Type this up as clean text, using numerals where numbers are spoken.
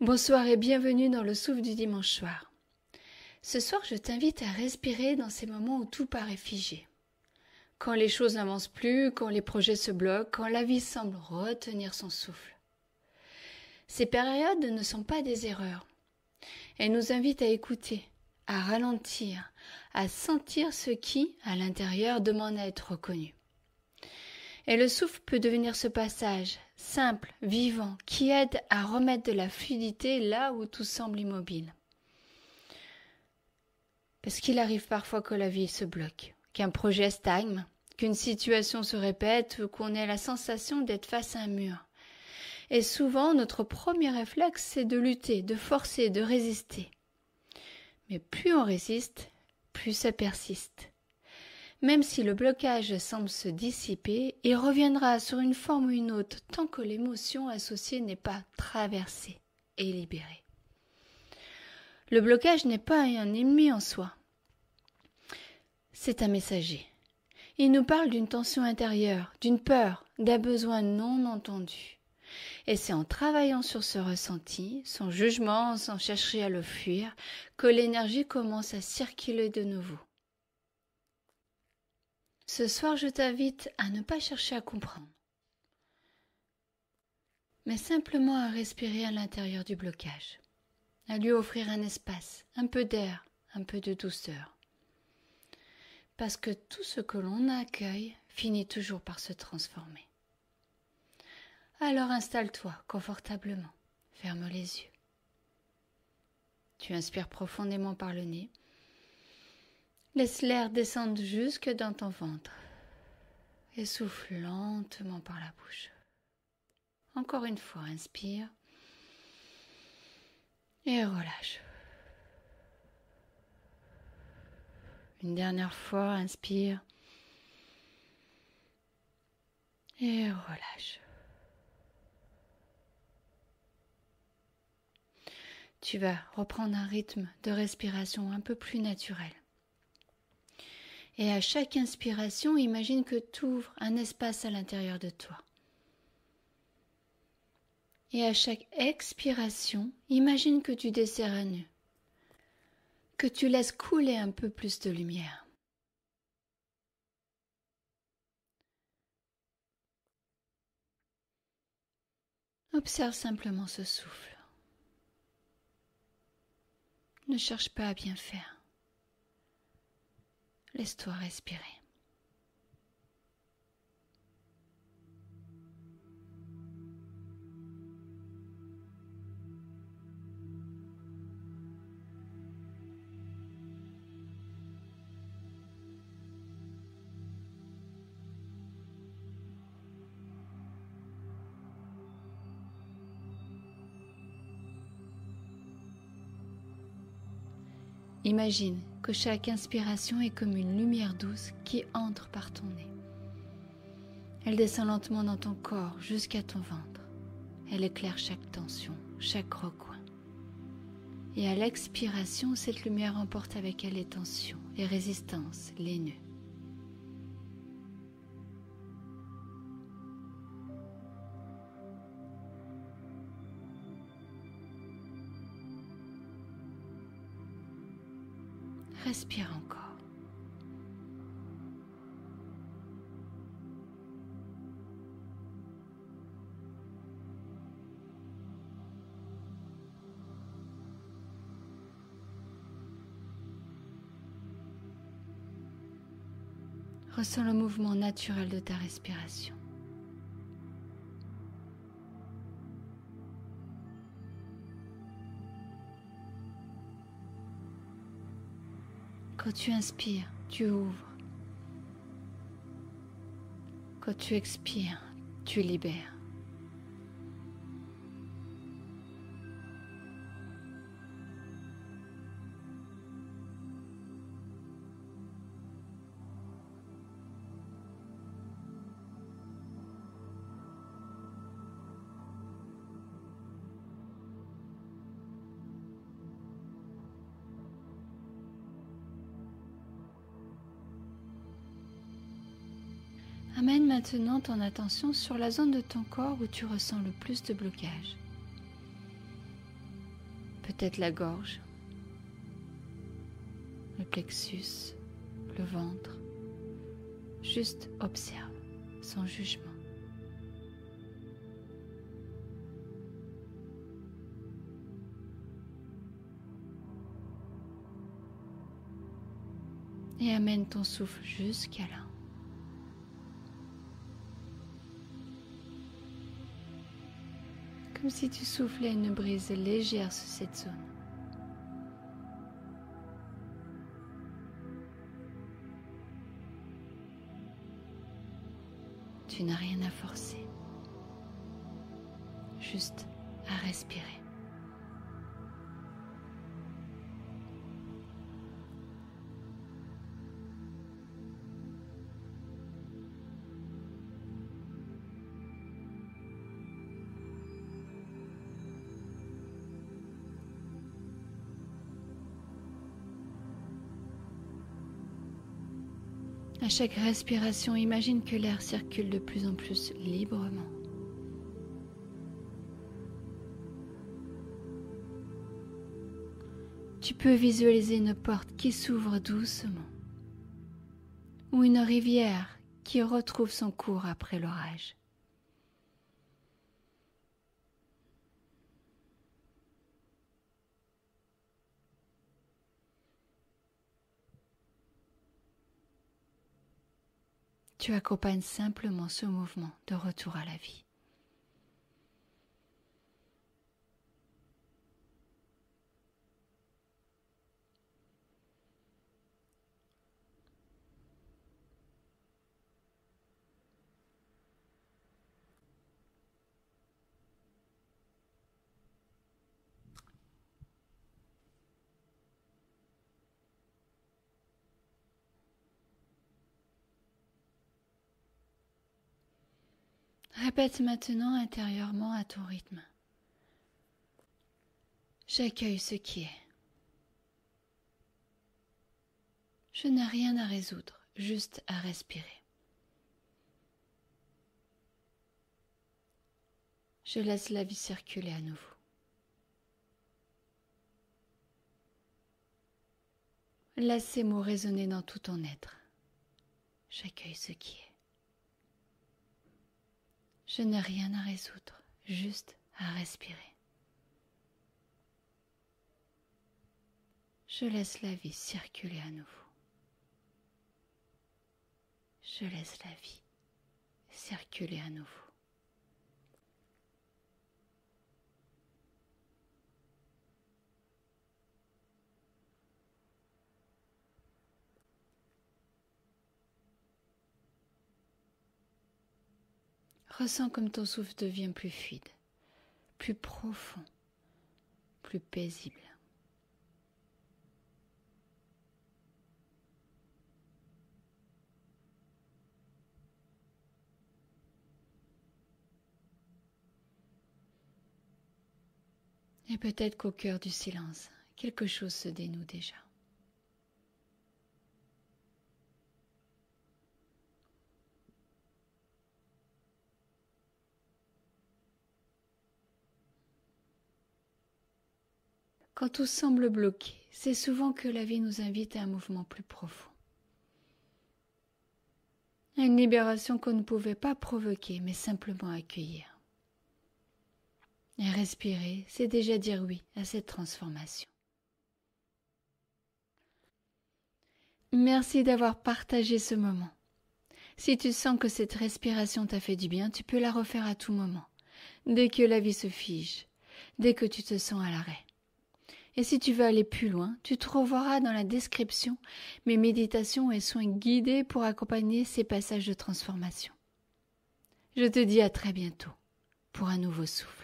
Bonsoir et bienvenue dans le souffle du dimanche soir. Ce soir, je t'invite à respirer dans ces moments où tout paraît figé. Quand les choses n'avancent plus, quand les projets se bloquent, quand la vie semble retenir son souffle. Ces périodes ne sont pas des erreurs. Elles nous invitent à écouter, à ralentir, à sentir ce qui, à l'intérieur, demande à être reconnu. Et le souffle peut devenir ce passage, simple, vivant, qui aide à remettre de la fluidité là où tout semble immobile. Parce qu'il arrive parfois que la vie se bloque, qu'un projet stagne, qu'une situation se répète ou qu'on ait la sensation d'être face à un mur. Et souvent, notre premier réflexe, c'est de lutter, de forcer, de résister. Mais plus on résiste, plus ça persiste. Même si le blocage semble se dissiper, il reviendra sur une forme ou une autre tant que l'émotion associée n'est pas traversée et libérée. Le blocage n'est pas un ennemi en soi. C'est un messager. Il nous parle d'une tension intérieure, d'une peur, d'un besoin non entendu. Et c'est en travaillant sur ce ressenti, sans jugement, sans chercher à le fuir, que l'énergie commence à circuler de nouveau. Ce soir, je t'invite à ne pas chercher à comprendre, mais simplement à respirer à l'intérieur du blocage, à lui offrir un espace, un peu d'air, un peu de douceur. Parce que tout ce que l'on accueille finit toujours par se transformer. Alors installe-toi confortablement, ferme les yeux. Tu inspires profondément par le nez. Laisse l'air descendre jusque dans ton ventre et souffle lentement par la bouche. Encore une fois, inspire et relâche. Une dernière fois, inspire et relâche. Tu vas reprendre un rythme de respiration un peu plus naturel. Et à chaque inspiration, imagine que tu ouvres un espace à l'intérieur de toi. Et à chaque expiration, imagine que tu desserres un nœud, que tu laisses couler un peu plus de lumière. Observe simplement ce souffle. Ne cherche pas à bien faire. Laisse-toi respirer. Imagine que chaque inspiration est comme une lumière douce qui entre par ton nez. Elle descend lentement dans ton corps jusqu'à ton ventre. Elle éclaire chaque tension, chaque recoin. Et à l'expiration, cette lumière emporte avec elle les tensions, les résistances, les nœuds. Respire encore. Ressens le mouvement naturel de ta respiration. Quand tu inspires, tu ouvres. Quand tu expires, tu libères. Amène maintenant ton attention sur la zone de ton corps où tu ressens le plus de blocage. peut-être la gorge, le plexus, le ventre. Juste observe, sans jugement. Et amène ton souffle jusqu'à là. Comme si tu soufflais une brise légère sur cette zone. Tu n'as rien à forcer, juste à respirer. À chaque respiration, imagine que l'air circule de plus en plus librement. Tu peux visualiser une porte qui s'ouvre doucement ou une rivière qui retrouve son cours après l'orage. Tu accompagnes simplement ce mouvement de retour à la vie. Répète maintenant intérieurement à ton rythme. J'accueille ce qui est. Je n'ai rien à résoudre, juste à respirer. Je laisse la vie circuler à nouveau. Laisse ces mots résonner dans tout ton être. J'accueille ce qui est. Je n'ai rien à résoudre, juste à respirer. Je laisse la vie circuler à nouveau. Je laisse la vie circuler à nouveau. Ressens comme ton souffle devient plus fluide, plus profond, plus paisible. Et peut-être qu'au cœur du silence, quelque chose se dénoue déjà. Quand tout semble bloqué, c'est souvent que la vie nous invite à un mouvement plus profond. À une libération qu'on ne pouvait pas provoquer, mais simplement accueillir. Et respirer, c'est déjà dire oui à cette transformation. Merci d'avoir partagé ce moment. Si tu sens que cette respiration t'a fait du bien, tu peux la refaire à tout moment, dès que la vie se fige, dès que tu te sens à l'arrêt. Et si tu veux aller plus loin, tu trouveras dans la description mes méditations et soins guidés pour accompagner ces passages de transformation. Je te dis à très bientôt pour un nouveau souffle.